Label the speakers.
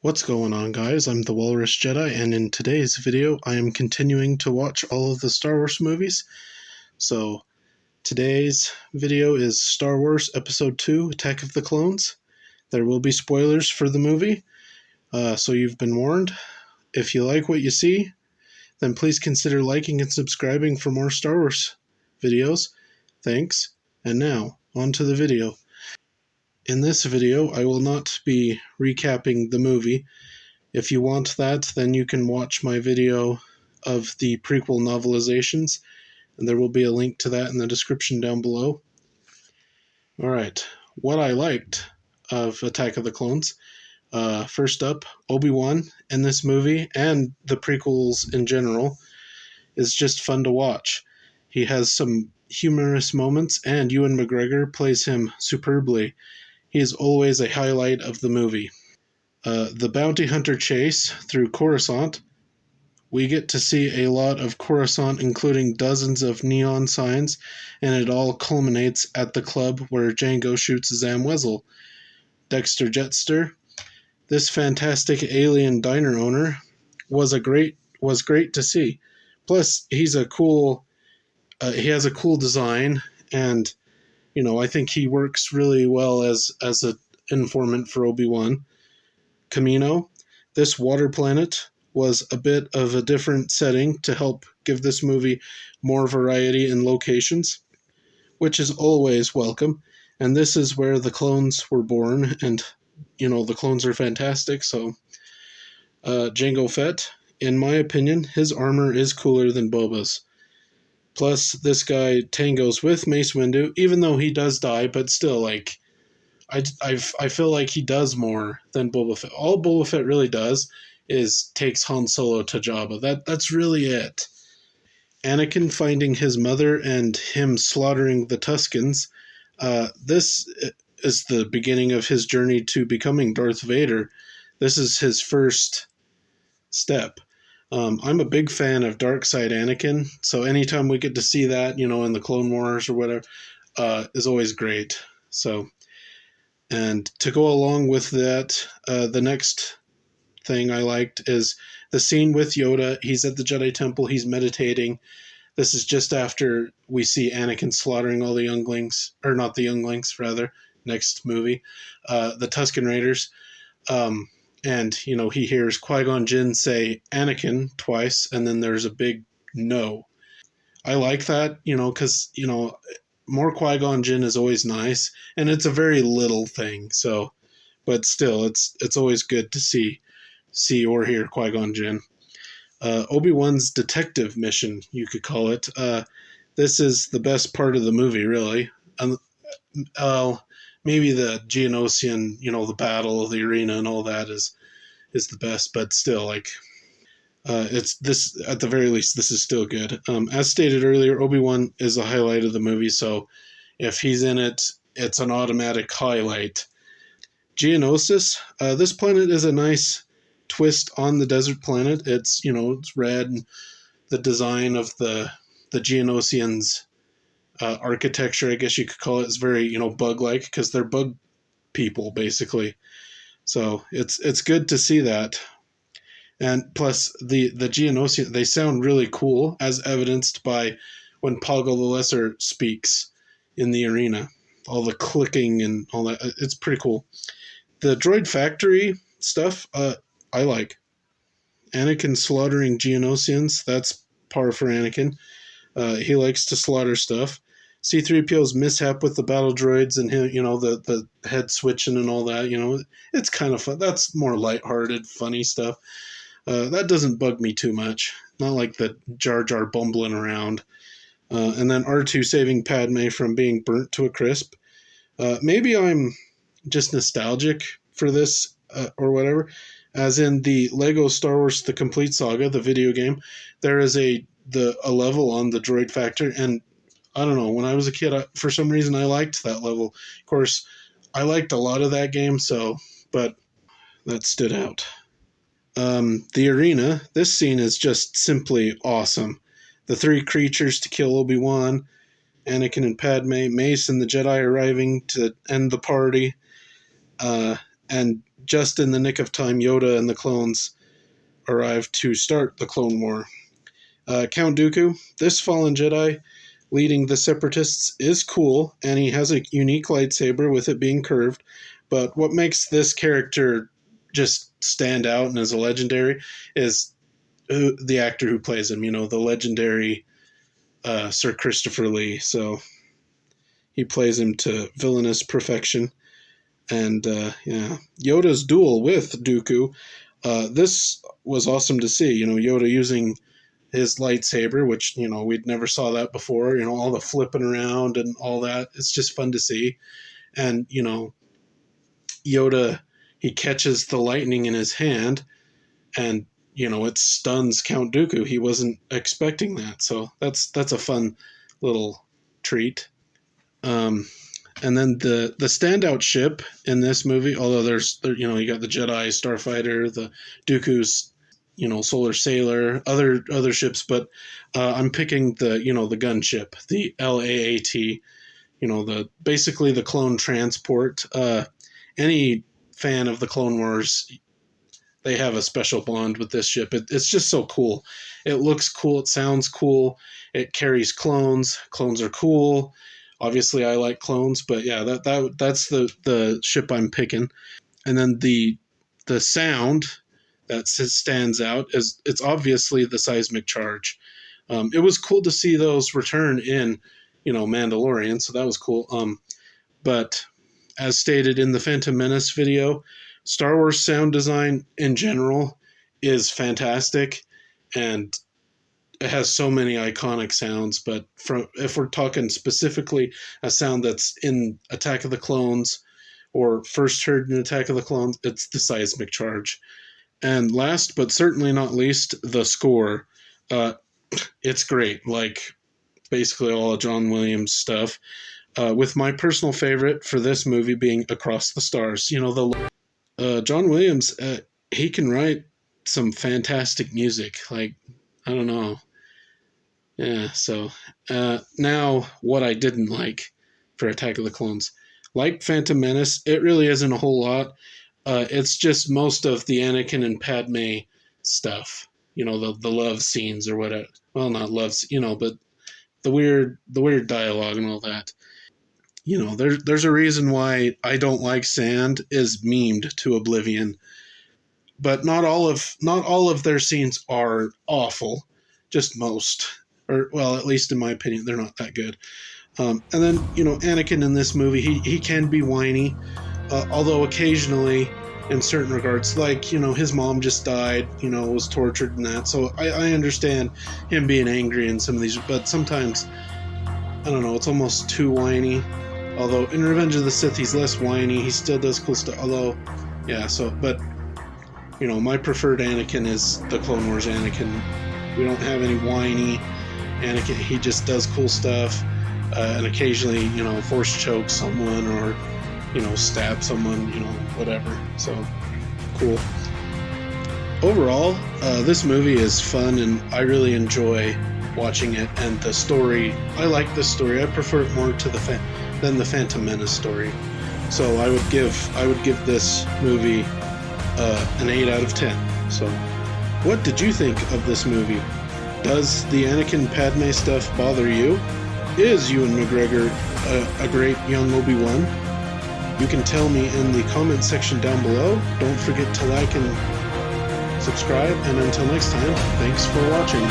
Speaker 1: What's going on, guys? I'm the Walrus Jedi, and in today's video I am continuing to watch all of the Star Wars movies. So today's video is Star Wars Episode 2, Attack of the Clones. There will be spoilers for the movie, so you've been warned. If you like what you see, then please consider liking and subscribing for more Star Wars videos. Thanks, and now, on to the video. In this video, I will not be recapping the movie. If you want that, then you can watch my video of the prequel novelizations, and there will be a link to that in the description down below. Alright, what I liked of Attack of the Clones. First up, Obi-Wan in this movie, and the prequels in general, is just fun to watch. He has some humorous moments, and Ewan McGregor plays him superbly. He is always a highlight of the movie. The bounty hunter chase through Coruscant. We get to see a lot of Coruscant, including dozens of neon signs, and it all culminates at the club where Jango shoots Zam Wesell. Dexter Jetster. This fantastic alien diner owner was great to see. Plus, he has a cool design, and I think he works really well as an informant for Obi-Wan. Kamino. This water planet was a bit of a different setting to help give this movie more variety in locations, which is always welcome. And this is where the clones were born, and the clones are fantastic. So Jango Fett, in my opinion, his armor is cooler than Boba's. Plus, this guy tangos with Mace Windu, even though he does die, but still, I feel like he does more than Boba Fett. All Boba Fett really does is takes Han Solo to Jabba. That's really it. Anakin finding his mother and him slaughtering the Tuskens. This is the beginning of his journey to becoming Darth Vader. This is his first step. I'm a big fan of Dark Side Anakin, so anytime we get to see that, in the Clone Wars or whatever, is always great. So, and to go along with that, the next thing I liked is the scene with Yoda. He's at the Jedi Temple, he's meditating. This is just after we see Anakin slaughtering all the younglings, or not the younglings, rather, next movie, the Tusken Raiders. And, he hears Qui-Gon Jinn say Anakin twice, and then there's a big no. I like that, because, more Qui-Gon Jinn is always nice, and it's a very little thing, so, but still, it's always good to see or hear Qui-Gon Jinn. Obi-Wan's detective mission, you could call it. This is the best part of the movie, really. Maybe the Geonosian, the battle, the arena, and all that is the best, but still, it's this, at the very least, this is still good. As stated earlier, Obi-Wan is a highlight of the movie, so if he's in it, it's an automatic highlight. Geonosis. This planet is a nice twist on the desert planet. It's, it's red, and the design of the Geonosians' architecture, I guess you could call it, is very, bug-like, because they're bug people, basically. So it's good to see that. And plus, the Geonosians, they sound really cool, as evidenced by when Poggle the Lesser speaks in the arena. All the clicking and all that, it's pretty cool. The droid factory stuff, I like. Anakin slaughtering Geonosians, that's par for Anakin. He likes to slaughter stuff. C-3PO's mishap with the battle droids and him, the head switching and all that, it's kind of fun. That's more lighthearted, funny stuff. That doesn't bug me too much. Not like the Jar Jar bumbling around. And then R2 saving Padme from being burnt to a crisp. Maybe I'm just nostalgic for this or whatever. As in the Lego Star Wars The Complete Saga, the video game, there is a level on the droid factor, and I don't know, when I was a kid, for some reason I liked that level. Of course, I liked a lot of that game, but that stood out. The arena, this scene is just simply awesome. The three creatures to kill Obi-Wan, Anakin and Padme, Mace and the Jedi arriving to end the party, and just in the nick of time, Yoda and the clones arrive to start the Clone War. Count Dooku, this fallen Jedi leading the Separatists, is cool, and he has a unique lightsaber with it being curved. But what makes this character just stand out and is a legendary is the actor who plays him, the legendary Sir Christopher Lee. So he plays him to villainous perfection. And Yoda's duel with Dooku, this was awesome to see. Yoda using his lightsaber, which, we'd never saw that before, all the flipping around and all that. It's just fun to see. And, Yoda, he catches the lightning in his hand, and, it stuns Count Dooku. He wasn't expecting that. So that's a fun little treat. And then the standout ship in this movie, although you got the Jedi Starfighter, the Dooku's, Solar Sailor, other ships, but I'm picking the gunship, the LAAT, basically the clone transport. Any fan of the Clone Wars, they have a special bond with this ship. It's just so cool. It looks cool. It sounds cool. It carries clones. Clones are cool. Obviously, I like clones, but yeah, that's the ship I'm picking. And then the sound that stands out is it's obviously the seismic charge. It was cool to see those return in, Mandalorian, so that was cool. But as stated in the Phantom Menace video, Star Wars sound design in general is fantastic, and it has so many iconic sounds. But if we're talking specifically a sound that's in Attack of the Clones or first heard in Attack of the Clones, it's the seismic charge. And last but certainly not least, the score. It's great, like basically all of John Williams' stuff. With my personal favorite for this movie being Across the Stars. John Williams, he can write some fantastic music. Like, I don't know. Yeah, so now what I didn't like for Attack of the Clones. Like Phantom Menace, it really isn't a whole lot. It's just most of the Anakin and Padme stuff. The love scenes or whatever. Well, not loves, but the weird dialogue and all that. There's a reason why I don't like sand is memed to oblivion. But not all of their scenes are awful. Just most. Or, well, at least in my opinion, they're not that good. And then, Anakin in this movie, he can be whiny. Although occasionally, in certain regards, like, his mom just died, was tortured and that. So I understand him being angry in some of these. But sometimes, I don't know, it's almost too whiny. Although in Revenge of the Sith, he's less whiny. He still does cool stuff. Although, yeah, but, my preferred Anakin is the Clone Wars Anakin. We don't have any whiny Anakin. He just does cool stuff. And occasionally, force choke someone or, stab someone, whatever. So, cool. Overall, this movie is fun and I really enjoy watching it. And the story, I like the story. I prefer it more to than the Phantom Menace story. So I would give this movie an 8 out of 10. So, what did you think of this movie? Does the Anakin Padme stuff bother you? Is Ewan McGregor a great young Obi-Wan? You can tell me in the comment section down below. Don't forget to like and subscribe, and until next time, thanks for watching.